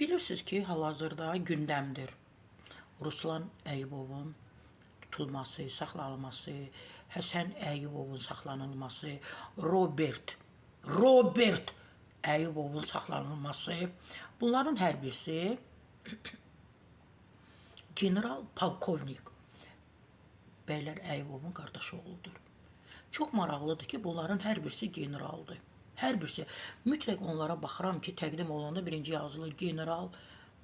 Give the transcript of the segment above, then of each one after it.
Bilirsiniz ki, hal-hazırda gündəmdir Ruslan Əyyubovun tutulması, saxlanılması, Həsən Əyyubovun saxlanılması, Robert Əyyubovun saxlanılması. Bunların hər birisi general polkovnik Bəylər Əyyubovun qardaşı oğludur. Çox maraqlıdır ki, bunların hər birisi generaldır. Hər birisi. Mütləq onlara baxıram ki, təqdim olanda birinci yazılı general,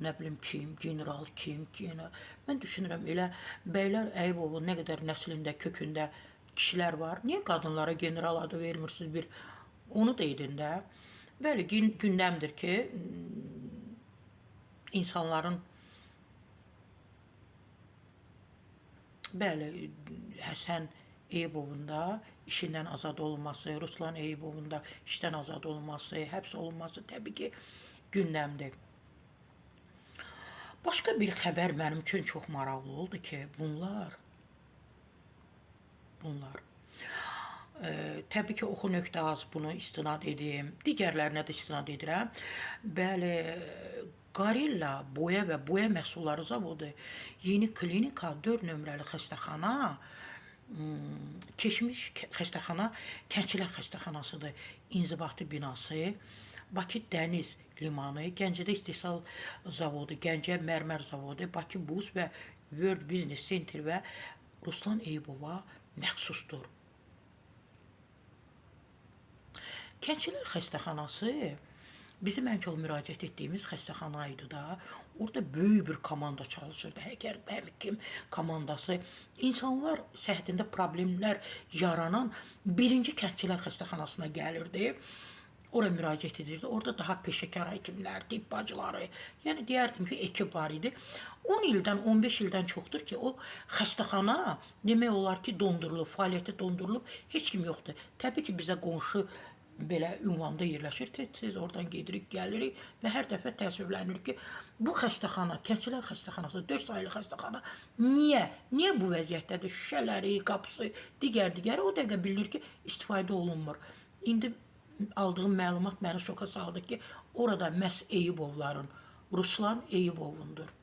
nə bilim kim, general kim, general. Mən düşünürəm, elə Bəylər Əyyubovun nə qədər nəslində, kökündə kişilər var. Niyə qadınlara general adı vermirsiniz bir? Onu da edin də. Bəli, gündəmdir ki, insanların bəli, Həsən Əyyubovun da işindən azad olunması, Ruslan Əyyubovun da işdən azad olunması, həbs olunması təbii ki, gündəmdir. Başqa bir xəbər mənim üçün çox maraqlı oldu ki, bunlar təbii ki, Oxu.az bunu istinad edim, digərlərinə də istinad edirəm. Bəli, Qarilla boya və boya məhsulları zavodu yeni klinika 4 nömrəli xəstəxana, keçmiş xəstəxana Kəndçilər xəstəxanasıdır. İnzibati binası, Bakı Dəniz limanı, Gəncədə istehsal zavodu, Gəncə mərmər zavodu, Bakı Buz və World Business Center və Ruslan Əyyubova məxsusdur. Kəndçilər xəstəxanası bizim ən çox müraciət etdiyimiz xəstəxana idi da. Orada böyük bir komanda çalışırdı. Həkim komandası. İnsanlar səhhətində problemlər yaranan birinci Kəndçilər xəstəxanasına gəlirdi. Oraya müraciət edirdi. Orada daha peşəkar həkimlər, tibb bacıları, yəni deyərdim ki, ekip var idi. 10 ildən, 15 ildən çoxdur ki, o xəstəxana demək olar ki, dondurulub, fəaliyyəti dondurulub, heç kim yoxdur. Təbii ki, bizə qonşu belə ünvanda yerləşir, tez oradan gedirik, gəlirik və hər dəfə təəssüflənirik ki, bu xəstəxana, Kəndçilər xəstəxanası, 4 sayılı xəstəxana niyə bu vəziyyətdədir? Şüşələri, qapısı, digər o dəqiqə bilinir ki, istifadə olunmur. İndi aldığım məlumat məni şoka saldı ki, orada məhz Əyyubovların, Ruslan Əyyubovundur.